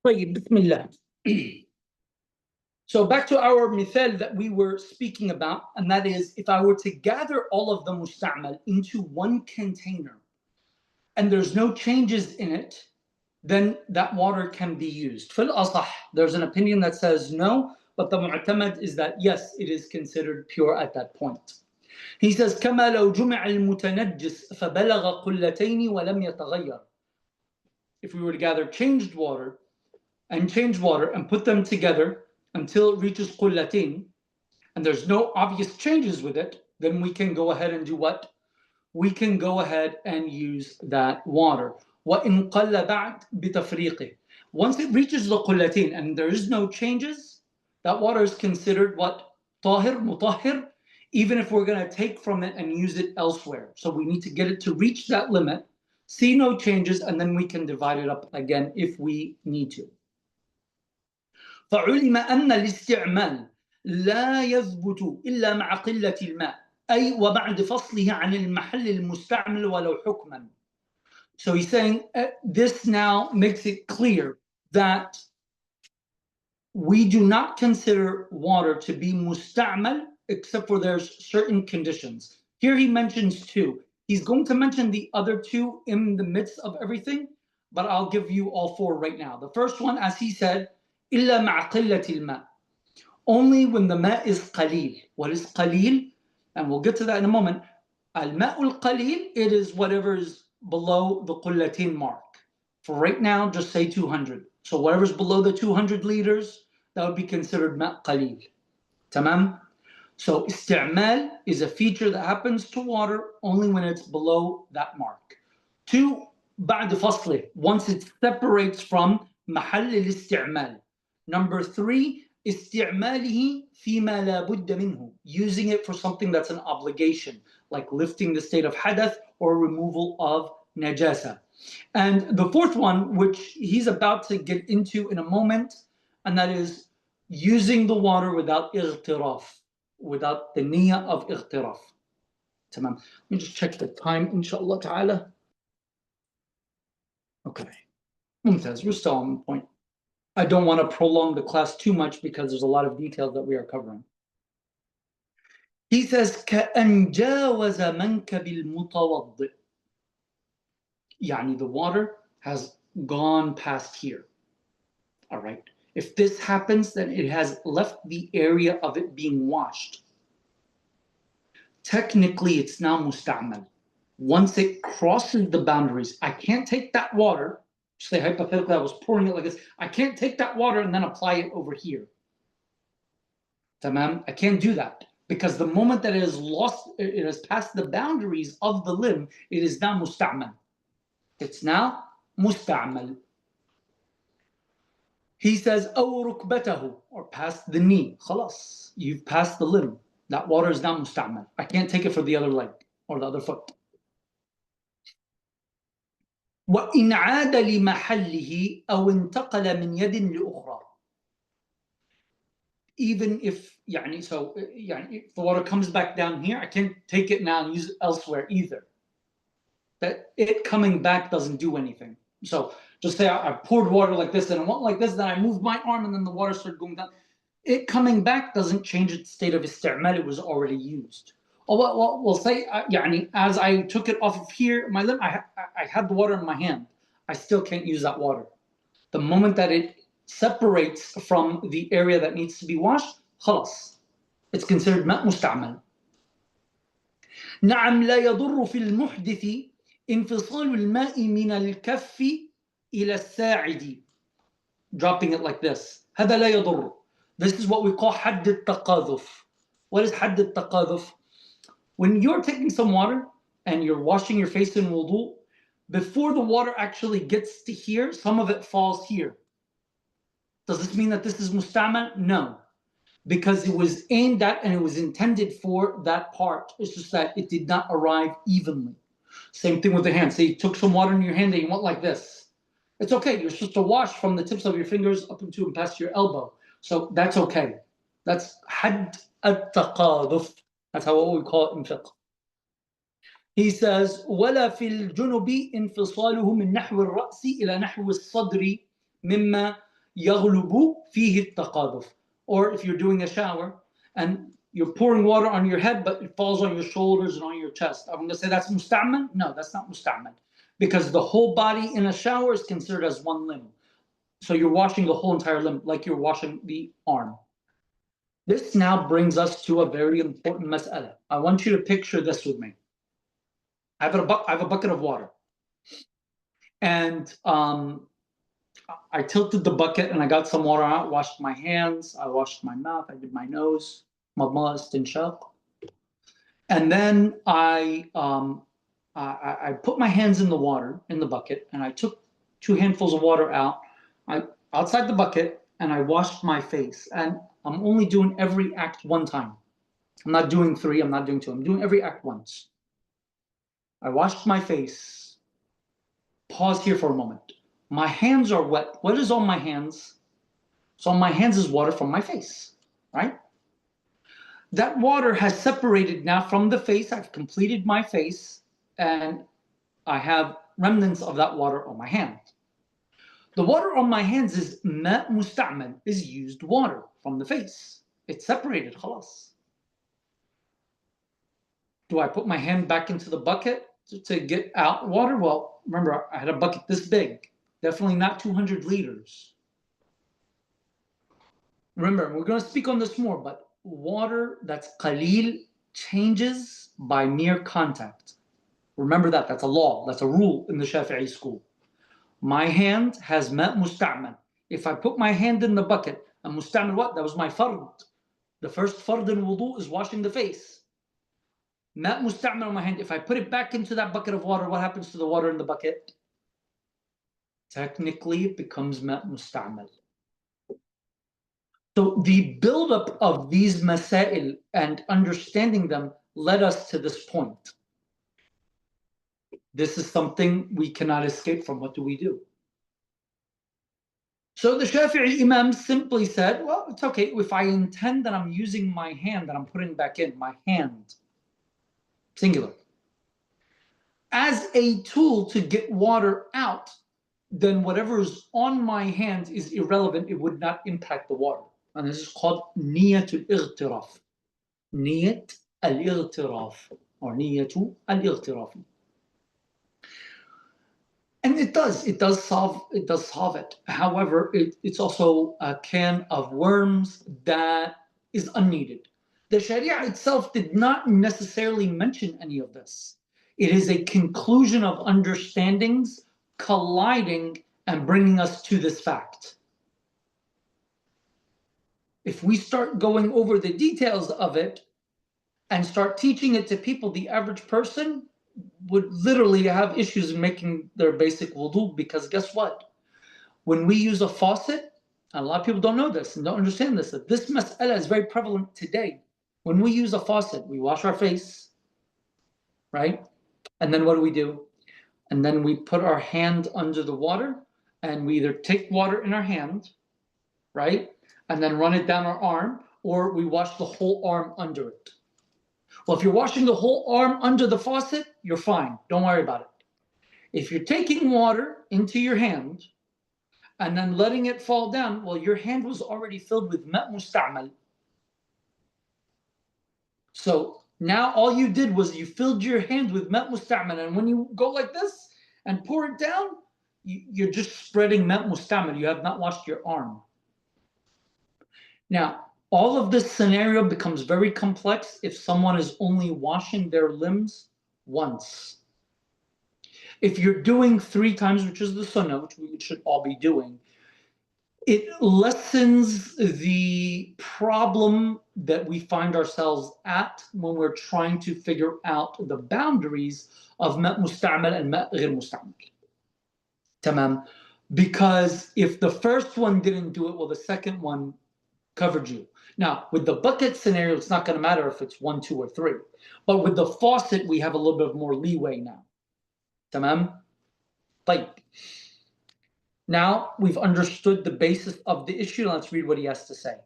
طيب بسم الله. So back to our mithal that we were speaking about, and that is if I were to gather all of the musta'mal into one container and there's no changes in it, then that water can be used. Fil asah, there's an opinion that says no, but the mu'tamad is that yes, it is considered pure at that point. He says كما لو جمع المتنجس فبلغ قلتين ولم يتغير. If we were to gather changed water and put them together until it reaches qullatin, and there's no obvious changes with it, then we can go ahead and do what? We can go ahead and use that water. وَإِنْ قَلَّ بَعْدْ بِتَفْرِيقِهِ. Once it reaches the qullatin and there is no changes, that water is considered what? طاهر, مطهر, even if we're going to take from it and use it elsewhere. So we need to get it to reach that limit, see no changes, and then we can divide it up again if we need to. فعلم أن الاستعمال لا يثبت إلا مع قلة الماء أي وبعد فصله عن المحل المستعمل ولو حكما. So he's saying this now makes it clear that we do not consider water to be musta'mal except for there's certain conditions. Here he mentions two. He's going to mention the other two in the midst of everything, but I'll give you all four right now. The first one, as he said, إلا مع قلة الماء. Only when the ma is qalil. What is qalil? And we'll get to that in a moment. Al-ma'ul qalil, it is whatever is below the qullatin mark. For right now, just say 200. So whatever's below the 200 liters, that would be considered ma' qalil. Tamam? So isti'mal is a feature that happens to water only when it's below that mark. Two, بعد فصله, once it separates from محل الاستعمال. Number three, استعماله فيما لا بد منه, using it for something that's an obligation, like lifting the state of hadath or removal of najasa. And the fourth one, which he's about to get into in a moment, and that is using the water without اغتراف, without the niyyah of اغتراف. Tamam. Let me just check the time, inshallah ta'ala. Okay. Mumtaz, we're still on the point. I don't want to prolong the class too much because there's a lot of details that we are covering. He says, كَأَنْ جَاوَزَ مَنْكَ بِالْمُتَوَضِّئِ. Yani the water has gone past here. All right. If this happens, then it has left the area of it being washed. Technically, it's now musta'mal. Once it crosses the boundaries, I can't take that water. Say hypothetically, I was pouring it like this. I can't take that water and then apply it over here. Tamam? I can't do that because the moment that it has lost, it has passed the boundaries of the limb, it is now musta'mal. It's now musta'mal. He says, أو ركبته, or past the knee. خلاص, you've passed the limb. That water is now musta'mal. I can't take it for the other leg or the other foot. وإن عاد لمحله أو انتقل من يد لأخرى. Even if if the water comes back down here, I can't take it now and use it elsewhere either. That it coming back doesn't do anything. So just say I poured water like this and I went like this, then I moved my arm and then the water started going down. It coming back doesn't change its state of isti'mal, it was already used. Or we'll say, as I took it off of here, my limb, I had the water in my hand. I still can't use that water. The moment that it separates from the area that needs to be washed, خلاص, it's considered ماء مستعمل. نعم لا يضر في المحدث انفصال الماء من الكف إلى الساعد. Dropping it like this. هذا لا يضر. This is what we call حد التقاذف. What is حد التقاذف? When you're taking some water and you're washing your face in wudu, before the water actually gets to here, some of it falls here. Does this mean that this is musta'mal? No. Because it was aimed at and it was intended for that part. It's just that it did not arrive evenly. Same thing with the hand. Say you took some water in your hand and you went like this. It's okay. You're supposed to wash from the tips of your fingers up into and past your elbow. So that's okay. That's had at-taqaduf. That's how we call it in fiqh. He says, وَلَا فِي الْجُنُبِ انْفِصَالُهُ مِنْ نَحْوِ الرَّأْسِ إِلَى نَحْوِ الصَّدْرِ مِمَّا يغلب فيه التقاذف. Or if you're doing a shower and you're pouring water on your head, but it falls on your shoulders and on your chest. I'm going to say that's musta'mal? No, that's not musta'mal. Because the whole body in a shower is considered as one limb. So you're washing the whole entire limb like you're washing the arm. This now brings us to a very important mas'ala. I want you to picture this with me. I have a bucket of water. And I tilted the bucket and I got some water out, washed my hands, I washed my mouth, I did my nose, madmada, istinshaq. And then I put my hands in the water, in the bucket, and I took 2 handfuls of water out, outside the bucket, and I washed my face. And I'm only doing every act one time. I'm not doing 3, I'm not doing 2, I'm doing every act once. I washed my face. Pause here for a moment. My hands are wet. What is on my hands? So on my hands is water from my face, right? That water has separated now from the face. I've completed my face and I have remnants of that water on my hand. The water on my hands is ma musta'mal, is used water from the face. It's separated, khalas. Do I put my hand back into the bucket to get out water? Well, remember, I had a bucket this big. Definitely not 200 liters. Remember, we're going to speak on this more, but water that's qaleel changes by mere contact. Remember that. That's a law. That's a rule in the Shafi'i school. My hand has ma musta'mal. If I put my hand in the bucket, and musta'mal what? That was my fard. The first fard in wudu is washing the face. Ma musta'mal on my hand. If I put it back into that bucket of water, what happens to the water in the bucket? Technically, it becomes ma musta'mal. So the buildup of these masail and understanding them led us to this point. This is something we cannot escape from. What do we do? So the Shafi'i Imam simply said, well, it's okay. If I intend that I'm using my hand that I'm putting back in, my hand, singular, as a tool to get water out, then whatever is on my hand is irrelevant. It would not impact the water. And this is called niyatul ightiraf. Niyat al-ightiraf, or niyatu al-ightiraf. And it does solve it. However, it's also a can of worms that is unneeded. The Sharia itself did not necessarily mention any of this. It is a conclusion of understandings colliding and bringing us to this fact. If we start going over the details of it and start teaching it to people, the average person would literally have issues making their basic wudu, because guess what? When we use a faucet, and a lot of people don't know this and don't understand this, that this mas'ala is very prevalent today. When we use a faucet, we wash our face, right? And then what do? And then we put our hand under the water, and we either take water in our hand, right? And then run it down our arm, or we wash the whole arm under it. Well, if you're washing the whole arm under the faucet, you're fine. Don't worry about it. If you're taking water into your hand and then letting it fall down, well, your hand was already filled with ma musta'mal. So now all you did was you filled your hand with ma musta'mal. And when you go like this and pour it down, you're just spreading ma musta'mal. You have not washed your arm. Now, all of this scenario becomes very complex if someone is only washing their limbs once. If you're doing 3 times, which is the sunnah, which we should all be doing, it lessens the problem that we find ourselves at when we're trying to figure out the boundaries of ma musta'mal and ma ghir musta'mal. Tamam. Because if the first one didn't do it, well, the second one covered you. Now, with the bucket scenario, it's not going to matter if it's 1, 2, or 3. But with the faucet, we have a little bit more leeway now. Tamam? Like, now we've understood the basis of the issue. Let's read what he has to say.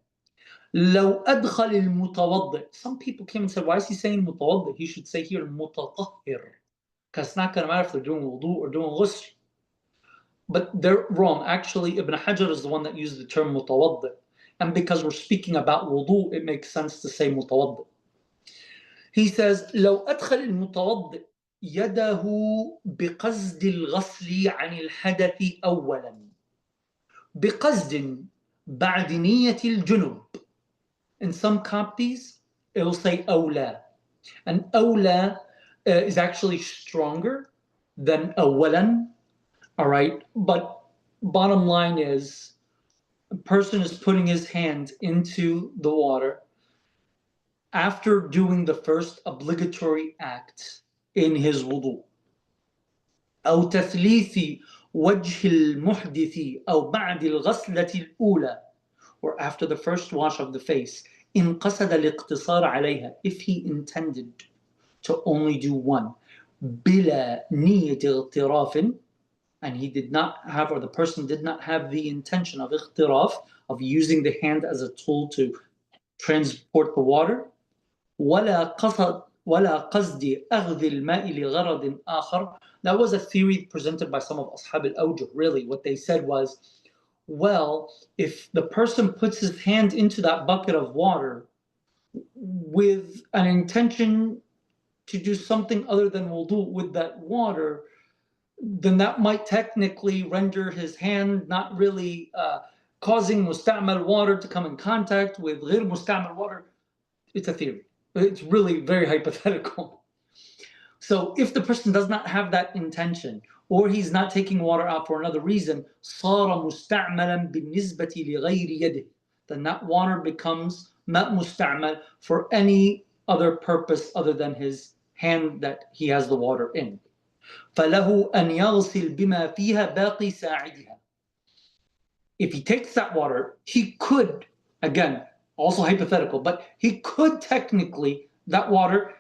لو أدخل المتوضئ. Some people came and said, why is he saying متوضئ? He should say here متطهر. Because it's not going to matter if they're doing wudu or doing ghusl. but they're wrong. Actually, Ibn Hajar is the one that used the term mutawaddi. And because we're speaking about wudu, it makes sense to say mutawaddi. He says, لو أدخل المتوضئ يده بقصد الغسل عن الحدث أولا بقصد بعد نية الجنب. In some copies, it will say أولى. And أولى is actually stronger than أولا. All right, but bottom line is, a person is putting his hand into the water after doing the first obligatory act in his wudu. أو تثليث وجه المحدث أو بعد الغسلة الأولى, or after the first wash of the face, إن قصد الاقتصار عليها, if he intended to only do one, بلا نية اغتراف, and he did not have, or the person did not have the intention of اغتراف, of using the hand as a tool to transport the water, ولا قصد أخذ الماء لغرض آخر. That was a theory presented by some of Ashab al-Awjuh. Really, what they said was, well, if the person puts his hand into that bucket of water with an intention to do something other than wudu with that water, then that might technically render his hand not really causing musta'mal water to come in contact with غير musta'mal water. It's a theory. It's really very hypothetical. So if the person does not have that intention, or he's not taking water out for another reason, صار مستعملا بالنسبة لغير يده, then that water becomes ماء مستعمل for any other purpose other than his hand that he has the water in. فله أن يغسل بما فيها باقي ساعدها. If he takes that water, he could, again, also hypothetical, but he could technically, that water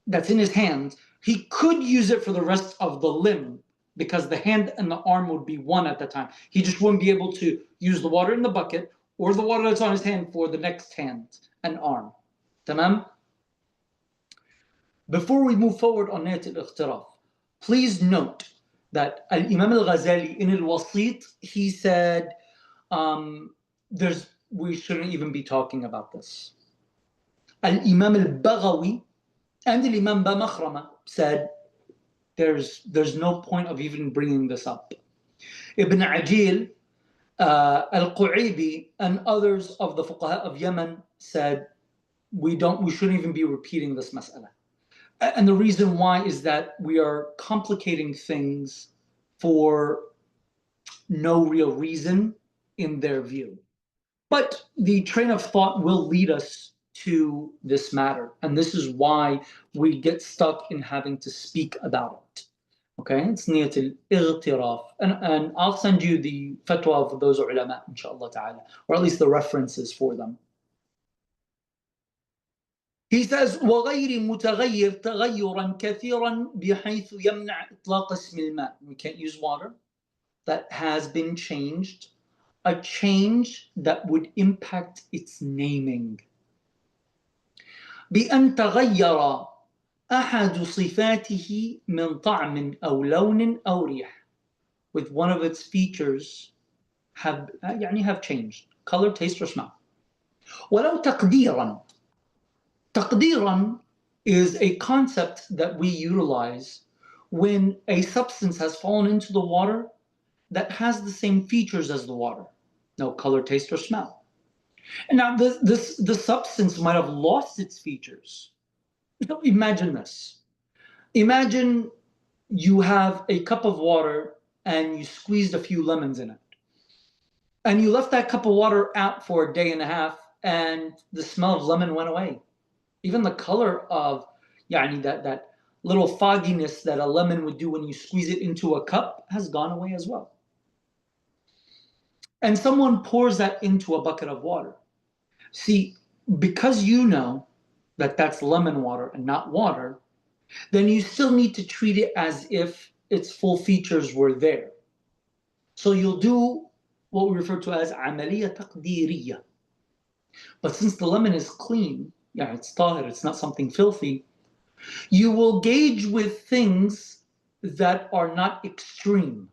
that's in his hand, he could use it for the rest of the limb, because the hand and the arm would be one at the time. He just wouldn't be able to use the water in the bucket or the water that's on his hand for the next hand and arm. Tamam? Before we move forward on Niyat al-Ikhtiraf, please note that Imam al-Ghazali in al-Wasit, he said, we shouldn't even be talking about this. Al-Imam al-Baghawi and Imam Ba Makhrama said, there's no point of even bringing this up. Ibn Ajil, Al-Qu'aybi, and others of the fuqaha of Yemen said, we shouldn't even be repeating this mas'ala. And the reason why is that we are complicating things for no real reason in their view. But the train of thought will lead us to this matter. And this is why we get stuck in having to speak about it. Okay, it's Niyat al-Ightiraf. And I'll send you the fatwa of those ulama, inshallah ta'ala, or at least the references for them. He says, وغير متغير تغيرا كثيرا بحيث يمنع إطلاق اسم الماء. We can't use water that has been changed, a change that would impact its naming. بأن تغير أحد صفاته من طعم أو لون أو ريح. With one of its features have changed, color, taste, or smell. ولو تقديرا. تقديرا is a concept that we utilize when a substance has fallen into the water that has the same features as the water. No color, taste, or smell. And now the substance might have lost its features. So imagine this. Imagine you have a cup of water and you squeezed a few lemons in it. And you left that cup of water out for a day and a half and the smell of lemon went away. Even the color of that little fogginess that a lemon would do when you squeeze it into a cup has gone away as well. And someone pours that into a bucket of water. See, because you know that that's lemon water and not water, then you still need to treat it as if its full features were there. So you'll do what we refer to as عملية تقديرية. But since the lemon is clean, it's tahir, it's not something filthy, you will gauge with things that are not extreme.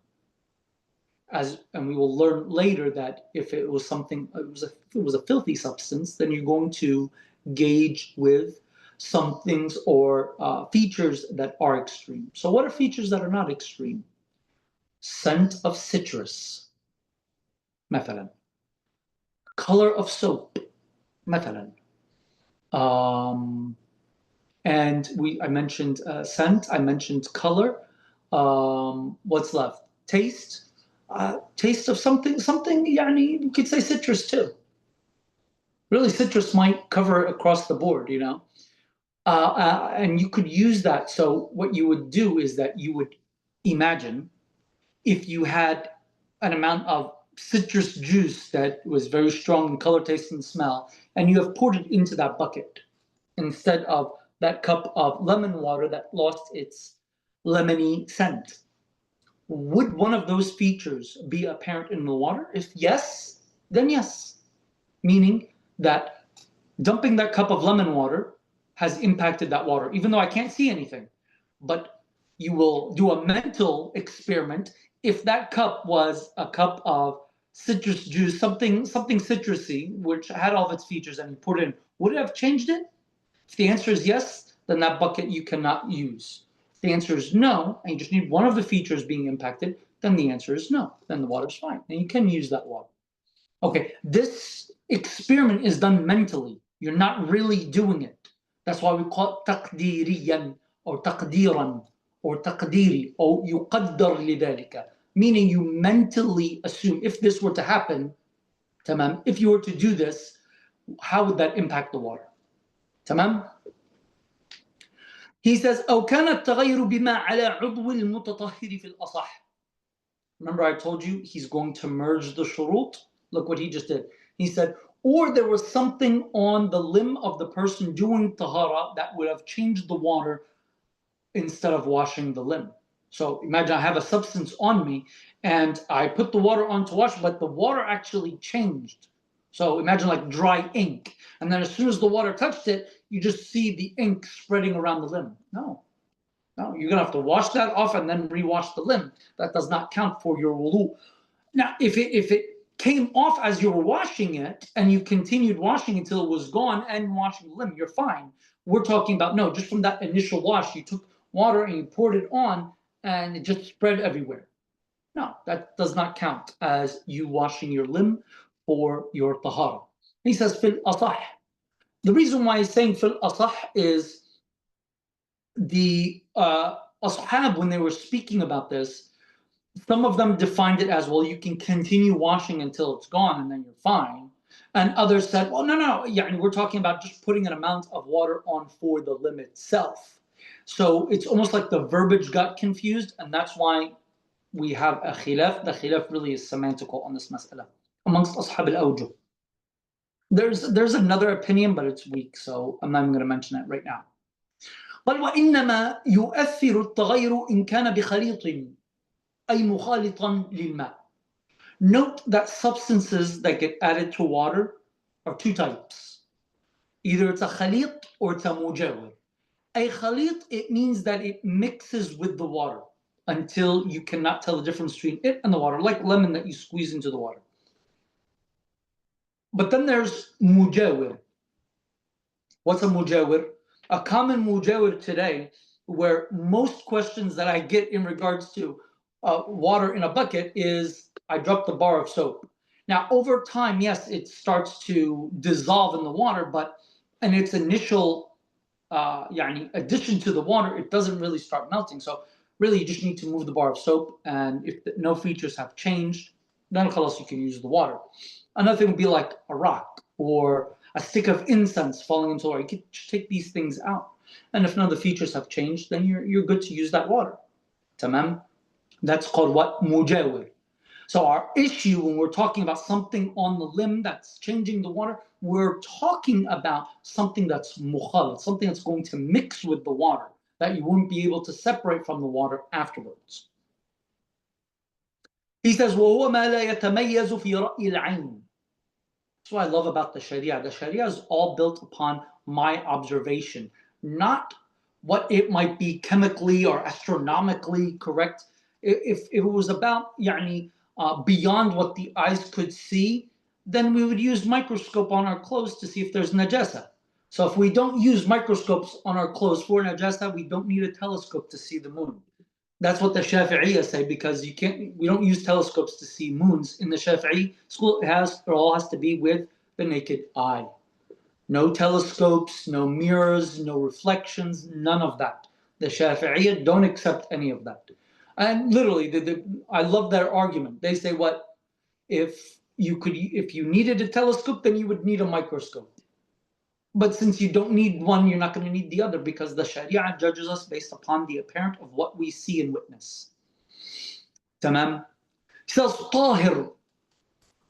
and we will learn later that if it was something, if it was a filthy substance, then you're going to gauge with some things or features that are extreme. So what are features that are not extreme? Scent of citrus, مثلا. Color of soap, مثلا. And I mentioned scent, I mentioned color. What's left? Taste. Taste of something, يعني, you could say citrus too. Really, citrus might cover across the board, you know? And you could use that. So what you would do is that you would imagine if you had an amount of citrus juice that was very strong in color, taste, and smell, and you have poured it into that bucket instead of that cup of lemon water that lost its lemony scent. Would one of those features be apparent in the water? If yes, then yes. Meaning that dumping that cup of lemon water has impacted that water, even though I can't see anything. But you will do a mental experiment. If that cup was a cup of citrus juice, something citrusy, which had all of its features, and you put it in, would it have changed it? If the answer is yes, then that bucket you cannot use. If the answer is no, and you just need one of the features being impacted, then the answer is no. Then the water's fine, and you can use that water. Okay, this experiment is done mentally. You're not really doing it. That's why we call it تقديريا or تقديرا or تقديري or يقدر لذلك, meaning you mentally assume if this were to happen, تمام, if you were to do this, how would that impact the water? تمام? He says أو كان التغير بما على عضو المتطهر في الأصح. Remember I told you he's going to merge the shurut? Look what he just did. He said, or there was something on the limb of the person doing tahara that would have changed the water instead of washing the limb. So imagine I have a substance on me and I put the water on to wash, but the water actually changed. So imagine like dry ink. And then as soon as the water touched it, you just see the ink spreading around the limb. No, you're going to have to wash that off and then rewash the limb. That does not count for your wudu. Now, if it came off as you were washing it and you continued washing until it was gone and washing the limb, you're fine. We're talking about, no, just from that initial wash, you took water and you poured it on and it just spread everywhere. No, that does not count as you washing your limb for your tahara. He says, fil asah. The reason why he's saying fil asah is the ashab, when they were speaking about this, some of them defined it as, well, you can continue washing until it's gone and then you're fine. And others said, well, no, yeah, we're talking about just putting an amount of water on for the limb itself. So it's almost like the verbiage got confused, and that's why we have a khilaf. The khilaf really is semantical on this mas'ala amongst ashab al-awjuh. There's another opinion, but it's weak, so I'm not even going to mention it right now. بل وإنما يؤثر التغير إن كان بخليط أي مخالطا للماء. Note that substances that get added to water are two types. Either it's a khalit or it's a mujawir. A khalit, it means that it mixes with the water until you cannot tell the difference between it and the water, like lemon that you squeeze into the water. But then there's mujawir. What's a mujawir? A common mujawir today, where most questions that I get in regards to water in a bucket is, I dropped the bar of soap. Now, over time, yes, it starts to dissolve in the water, but in its initial addition to the water, it doesn't really start melting. So really, you just need to move the bar of soap, and if no features have changed, then khalas, you can use the water. Another thing would be like a rock or a stick of incense falling into water. You can take these things out, and if none of the features have changed, then you're good to use that water. Tamam? That's called what? Mujawir. So our issue when we're talking about something on the limb that's changing the water, we're talking about something that's mukhalid, something that's going to mix with the water, that you won't be able to separate from the water afterwards. He says, وَهُوَ مَا لَا يَتَمَيَّزُ فِي رَأْيِ الْعَيْنِ. That's what I love about the Sharia. The Sharia is all built upon my observation, not what it might be chemically or astronomically correct. If it was about beyond what the eyes could see, then we would use microscope on our clothes to see if there's najasa. So if we don't use microscopes on our clothes for najasa, we don't need a telescope to see the moon. That's what the Shafi'i say, because we don't use telescopes to see moons. In the Shafi'i school, it all has to be with the naked eye. No telescopes, no mirrors, no reflections, none of that. The Shafi'iyya don't accept any of that. And literally, I love their argument. They say, what if you needed a telescope, then you would need a microscope. But since you don't need one, you're not going to need the other, because the Sharia judges us based upon the apparent of what we see and witness. Tamam? He says tahir.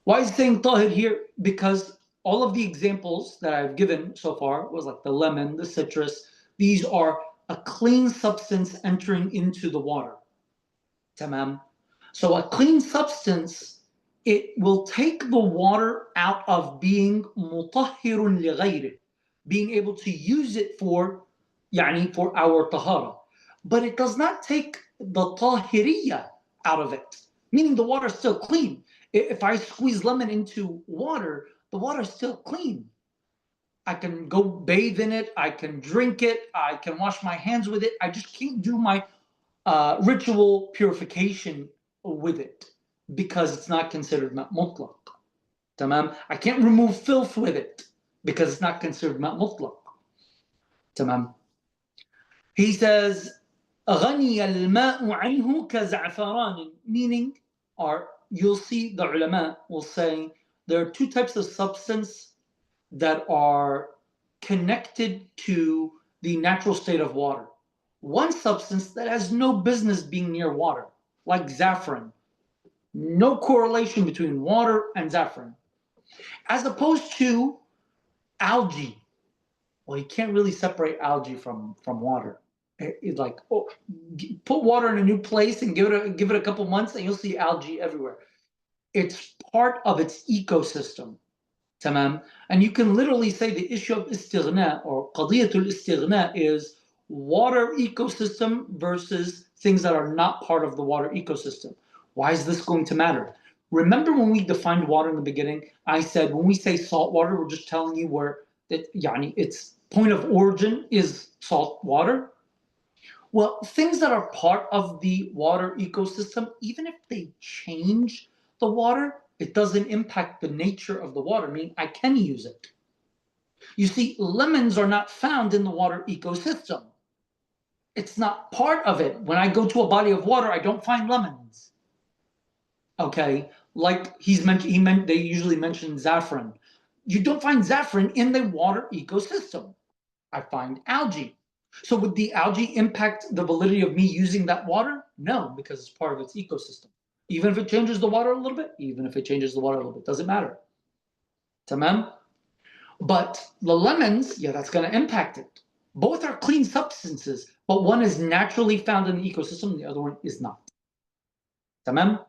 Why is he saying tahir here? Because all of the examples that I've given so far was like the lemon, the citrus. These are a clean substance entering into the water. Tamam? So a clean substance, it will take the water out of being mutahhirun li ghayri, being able to use it for our tahara. But it does not take the tahiriyya out of it, meaning the water is still clean. If I squeeze lemon into water, the water is still clean. I can go bathe in it, I can drink it, I can wash my hands with it. I just can't do my ritual purification with it, because it's not considered mutlaq. Tamam? I can't remove filth with it because it's not considered mutlaq. Tamam? He says, غني الماء عنه كزعفران, meaning, or you'll see the ulama will say there are two types of substance that are connected to the natural state of water. One substance that has no business being near water, like saffron. No correlation between water and saffron. As opposed to algae. Well, you can't really separate algae from water. It's like, put water in a new place and give it a couple months and you'll see algae everywhere. It's part of its ecosystem. Tamam? And you can literally say the issue of istighna, or qadiyatul istighna, is water ecosystem versus things that are not part of the water ecosystem. Why is this going to matter? Remember when we defined water in the beginning, I said when we say salt water, we're just telling you where its point of origin is salt water. Well, things that are part of the water ecosystem, even if they change the water, it doesn't impact the nature of the water, meaning I can use it. You see, lemons are not found in the water ecosystem. It's not part of it. When I go to a body of water, I don't find lemons. Okay, like they usually mention saffron. You don't find saffron in the water ecosystem. I find algae. So would the algae impact the validity of me using that water? No, because it's part of its ecosystem. Even if it changes the water a little bit, doesn't matter. Tamam? But the lemons, that's going to impact it. Both are clean substances, but one is naturally found in the ecosystem and the other one is not. Tamam?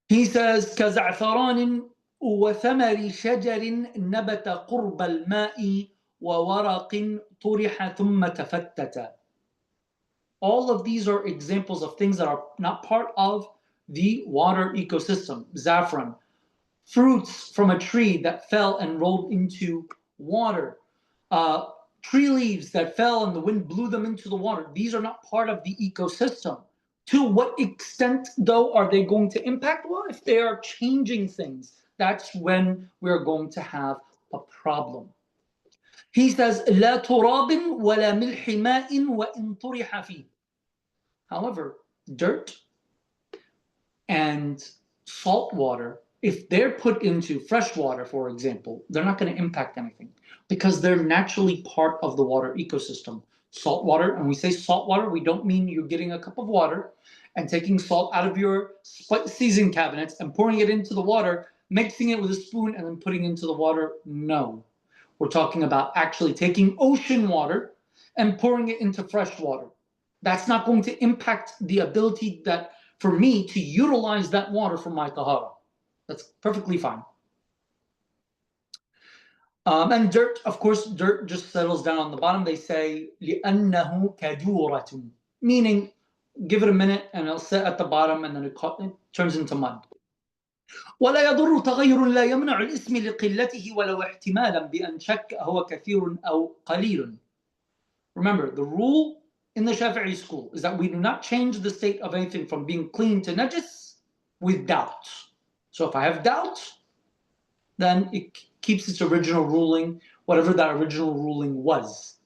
He says, كَزَعْفَرَانٍ وَثَمَرِ شَجَرٍ نَبَتَ قُرْبَ الْمَاءِ وَوَرَقٍ طُرِحَ ثُمَّ تَفَتَّتَ. All of these are examples of things that are not part of the water ecosystem. Saffron, fruits from a tree that fell and rolled into water, tree leaves that fell and the wind blew them into the water. These are not part of the ecosystem. To what extent, though, are they going to impact? Well, if they are changing things, that's when we're going to have a problem. He says, لا تراب ولا ملح ماء وإن طرح فيه. However, dirt and salt water, if they're put into fresh water, for example, they're not going to impact anything because they're naturally part of the water ecosystem. Salt water, and we say salt water, we don't mean you're getting a cup of water and taking salt out of your seasoning cabinets and pouring it into the water, mixing it with a spoon and then putting it into the water. No. We're talking about actually taking ocean water and pouring it into fresh water. That's not going to impact the ability for me to utilize that water for my tahara. That's perfectly fine. And dirt, of course, dirt just settles down on the bottom. They say لِأَنَّهُ كَجُورَةٌ, meaning give it a minute and it'll sit at the bottom and then it turns into mud. ولا يضر تغير لا يمنع الاسم لقلته ولو احتمالا بأن شك هو كثير أو قليل. Remember, the rule in the Shafi'i school is that we do not change the state of anything from being clean to najis with doubt. So if I have doubt, then it keeps its original ruling, whatever that original ruling was.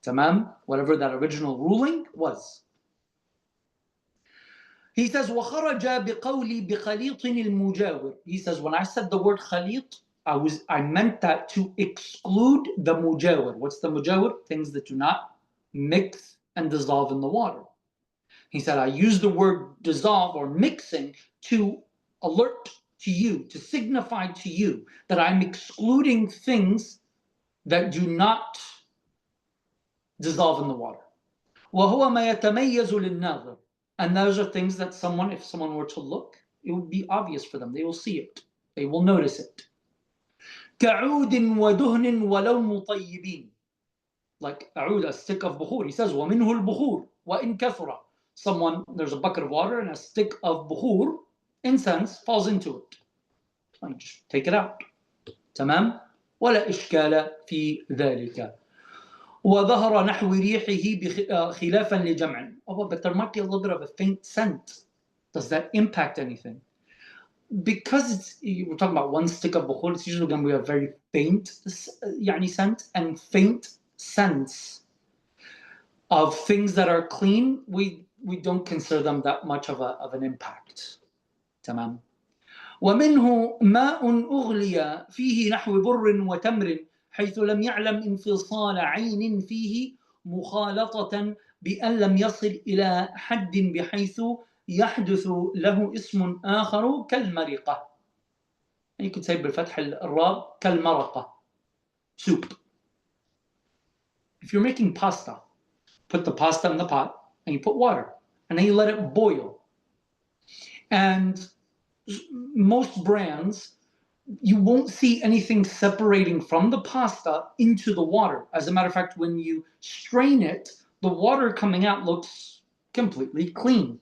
Tamam? Whatever that original ruling was. He says, وَخَرَجَ بِقَوْلِ بِخَلِيطٍ الْمُجَاوِرِ. He says, when I said the word khalit, I meant that to exclude the mujawir. What's the mujawir? Things that do not mix and dissolve in the water. He said, I use the word dissolve or mixing to alert to you, to signify to you that I'm excluding things that do not dissolve in the water. وَهُوَ مَا يَتَمَيَّزُ لِلنَّاظِرِ. And those are things that if someone were to look, it would be obvious for them. They will see it. They will notice it. كَعُودٍ وَدُهْنٍ وَلَوْ مُطَيِّبِينَ. Like عود, a stick of bukhur. He says, وَمِنْهُ الْبُخُورُ وَإِنْ كَثُرَ. There's a bucket of water and a stick of bukhur, incense, falls into it. And just take it out. تمام? ولا إشكال في ذلك. وظهر نحو ريحه خلافا لجمع. Oh, but there might be a little bit of a faint scent. Does that impact anything? Because we're talking about one stick of bukhur, it's usually going to be a very faint scent, and faint sense of things that are clean, we don't consider them that much of an impact. تمام. ومنه ماء أغلي فيه نحو بر وتمر حيث لم يعلم انفصال عين فيه مخالطة بأن لم يصل إلى حد بحيث يحدث له اسم آخر كالمرقة. You could say بالفتح الراء كالمرقة, soup. If you're making pasta, put the pasta in the pot and you put water and then you let it boil. And most brands, you won't see anything separating from the pasta into the water. As a matter of fact, when you strain it, the water coming out looks completely clean.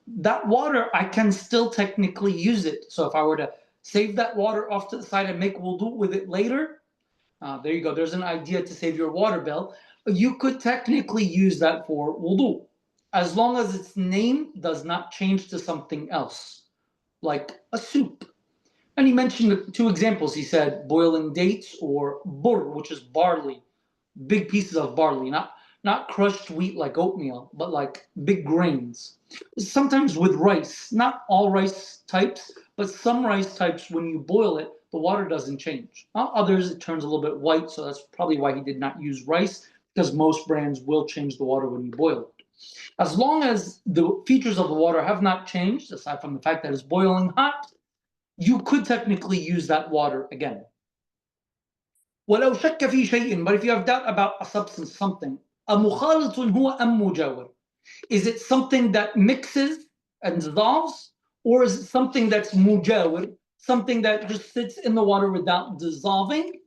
That water, I can still technically use it. So if I were to save that water off to the side and make wudu with it later, there you go. There's an idea to save your water bill. You could technically use that for wudu, as long as its name does not change to something else, like a soup. And he mentioned 2 examples. He said boiling dates or bur, which is barley, big pieces of barley, not crushed wheat like oatmeal, but like big grains. Sometimes with rice, not all rice types, but some rice types, when you boil it, the water doesn't change. Others, it turns a little bit white, so that's probably why he did not use rice, because most brands will change the water when you boil it. As long as the features of the water have not changed, aside from the fact that it's boiling hot, you could technically use that water again. وَلَوْ شَكَّ فِي شَيْءٍ. But if you have doubt about a substance, something, أَمُخَالِطٌ هُوَ أَمْ مُجَاوِرٌ. Is it something that mixes and dissolves, or is it something that's mujawir, something that just sits in the water without dissolving?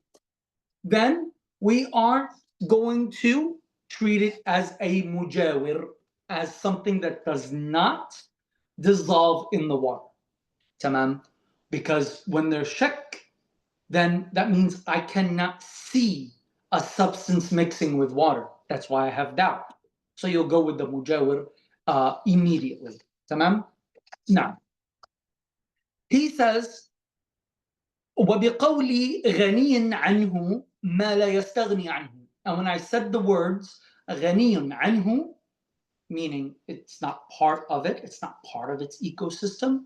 Then we are going to treat it as a mujawir, as something that does not dissolve in the water. Tamam? Because when there's shak, then that means I cannot see a substance mixing with water. That's why I have doubt. So you'll go with the mujawir immediately. Tamam? Now, he says, وَبِقَوْلِ غَنِيٍّ عَنْهُ مَا لَا يَسْتَغْنِي عَنْهُ. And when I said the words غَنِيٌّ عَنْهُ, meaning it's not part of it, it's not part of its ecosystem,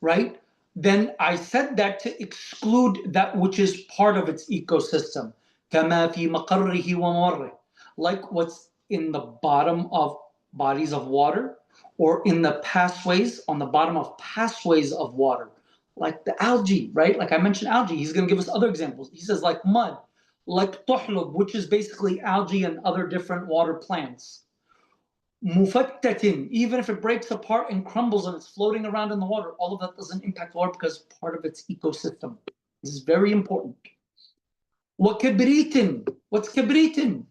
right? Then I said that to exclude that which is part of its ecosystem. كَمَا فِي مَقَرِّهِ وَمَرِّهِ. Like what's in the bottom of bodies of water, or in the pathways, on the bottom of pathways of water, like the algae, right? Like I mentioned algae. He's going to give us other examples. He says like mud, like tuhlub, which is basically algae and other different water plants. Mufattatin, even if it breaks apart and crumbles and it's floating around in the water, all of that doesn't impact water because it's part of its ecosystem. This is very important. Wa kibritin. What's kibritin?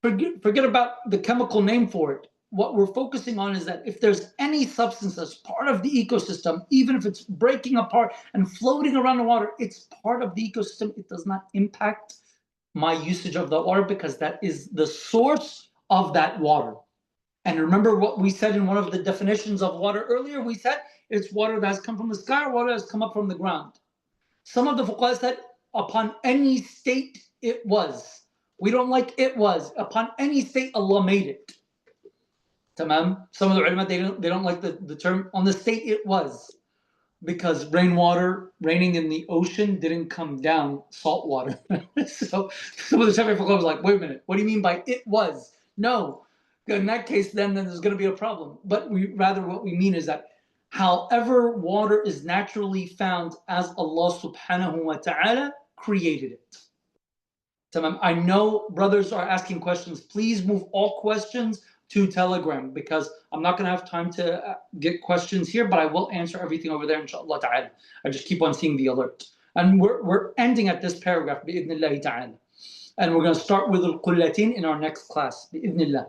Forget about the chemical name for it. what we're focusing on is that if there's any substance that's part of the ecosystem, even if it's breaking apart and floating around the water, it's part of the ecosystem. It does not impact my usage of the water because that is the source of that water. And remember what we said in one of the definitions of water earlier? We said it's water that has come from the sky or water that has come up from the ground. Some of the fuqaha said upon any state it was. We don't like it was. Upon any state, Allah made it. Tamam. Some of the ulama, they don't like the term on the state it was, because rainwater raining in the ocean didn't come down salt water. So some of the Shafi'i fuqaha was like, wait a minute, what do you mean by it was? No. In that case, then there's going to be a problem. But what we mean is that however water is naturally found as Allah subhanahu wa ta'ala created it. Tamam. I know brothers are asking questions. Please move all questions to Telegram because I'm not going to have time to get questions here, but I will answer everything over there, inshallah ta'ala. I just keep on seeing the alert. And we're ending at this paragraph, bi'idhnillahi ta'ala. And we're going to start with al-qullatin in our next class, bi'idhnillah.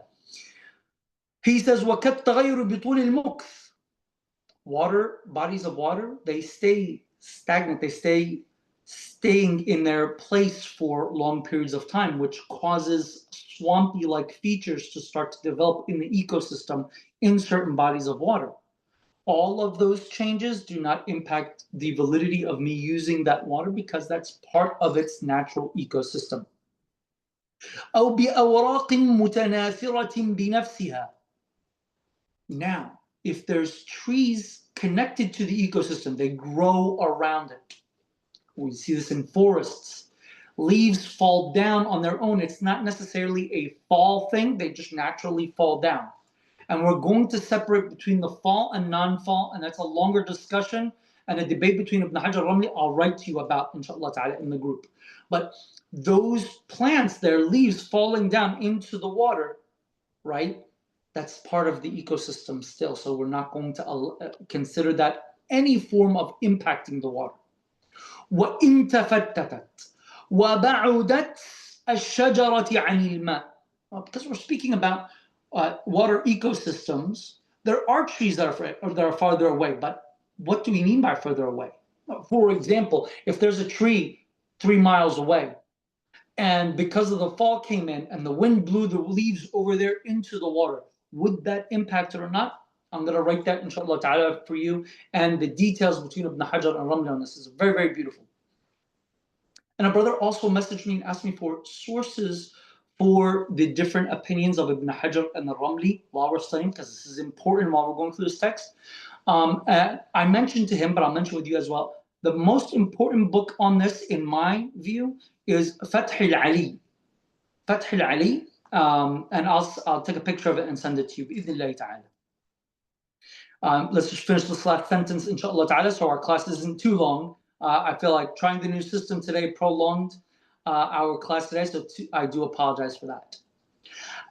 He says, وَكَالتَّغَيُّرُ بِطُولِ الْمُكْثِ. Water, bodies of water, they stay stagnant. They staying in their place for long periods of time, which causes swampy-like features to start to develop in the ecosystem in certain bodies of water. All of those changes do not impact the validity of me using that water because that's part of its natural ecosystem. أو بأوراق متناثرة بنفسها. Now, if there's trees connected to the ecosystem, they grow around it. We see this in forests. Leaves fall down on their own. It's not necessarily a fall thing. They just naturally fall down. And we're going to separate between the fall and non-fall, and that's a longer discussion and a debate between Ibn Hajar Ramli I'll write to you about, inshallah ta'ala, in the group. But those plants, their leaves falling down into the water, right? That's part of the ecosystem still. So we're not going to consider that any form of impacting the water. وَإِن تَفَتَّتَتْ وَبَعُدَتْ الشَّجَرَةِ عَنِ الْمَاءِ. Because we're speaking about water ecosystems, there are trees that are farther away. But what do we mean by further away? For example, if there's a tree 3 miles away, and because of the fall came in and the wind blew the leaves over there into the water, would that impact it or not? I'm going to write that, inshallah ta'ala, for you. And the details between Ibn Hajar and Ramli on this is very, very beautiful. And a brother also messaged me and asked me for sources for the different opinions of Ibn Hajar and the Ramli while we're studying, because this is important while we're going through this text. I mentioned to him, but I'll mention with you as well, the most important book on this, in my view, is Fath al Ali. Fath al Ali, and I'll take a picture of it and send it to you, bi'idhnillahi ta'ala. Let's just finish this last sentence, inshallah ta'ala, so our class isn't too long. I feel like trying the new system today prolonged our class today, so I do apologize for that.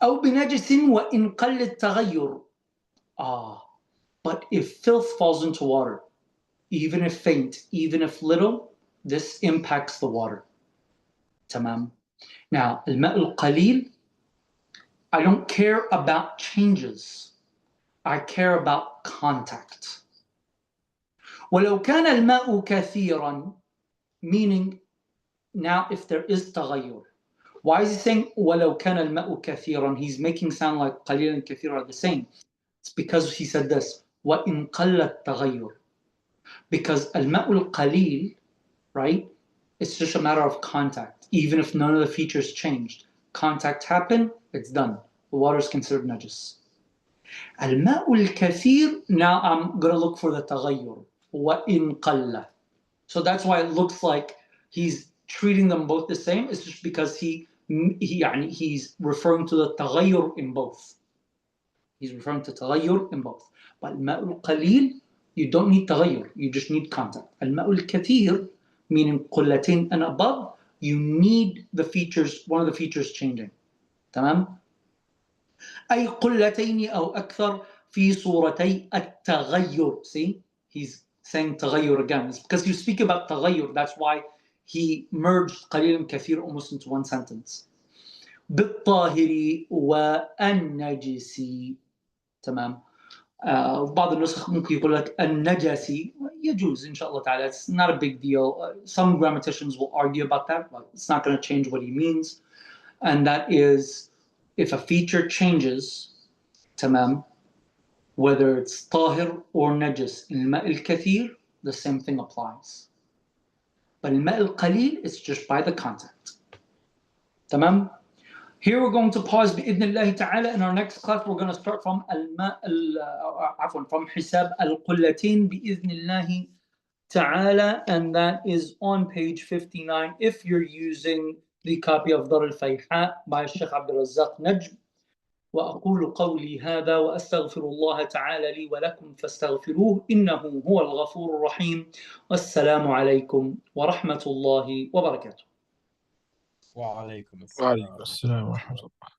أو بنجس وإن قل التغير. But if filth falls into water, even if faint, even if little, this impacts the water. Tamam. Now, الماء القليل, I don't care about changes. I care about contact. ولو كان الماء كثيرا, meaning now if there is تغير. Why is he saying ولو كان الماء كثيرا? He's making sound like قليل and كثير are the same. It's because he said this, وإن قل التغير. Because الماء القليل, right? It's just a matter of contact. Even if none of the features changed, contact happened, it's done. The water is considered najis. الماء الكثير, now I'm going to look for the تغير. وإن قل. So that's why it looks like he's treating them both the same. It's just because he's referring to the تغير in both. He's referring to تغير in both. But الماء القليل, you don't need تغير, you just need contact. الماء الكثير, meaning قلتين and above, you need the features, one of the features changing. تمام؟ أي قلتين أو أكثر في صورتي التغير. See, he's saying تغير again. It's because you speak about تغير. That's why he merged قليل and كثير almost into one sentence. بالطاهر والنجس. تمام. بعض النسخ ممكن يقول لك النجسي، يجوز إن شاء الله تعالى. It's not a big deal. Some grammaticians will argue about that, but it's not going to change what he means. And that is, if a feature changes, تمام, whether it's طاهر or نجس, الماء الكثير, the same thing applies. But الماء القليل, it's just by the content. تمام. Here we're going to pause بإذن الله تعالى. In our next class we're going to start from from حساب القلتين بإذن الله تعالى, and that is on page 59 if you're using the copy of دار الفيحاء by الشيخ عبد الرزاق نجم. وأقول قولي هذا وأستغفر الله تعالى لي ولكم فاستغفروه إنه هو الغفور الرحيم. والسلام عليكم ورحمة الله وبركاته. وعليكم السلام ورحمة الله.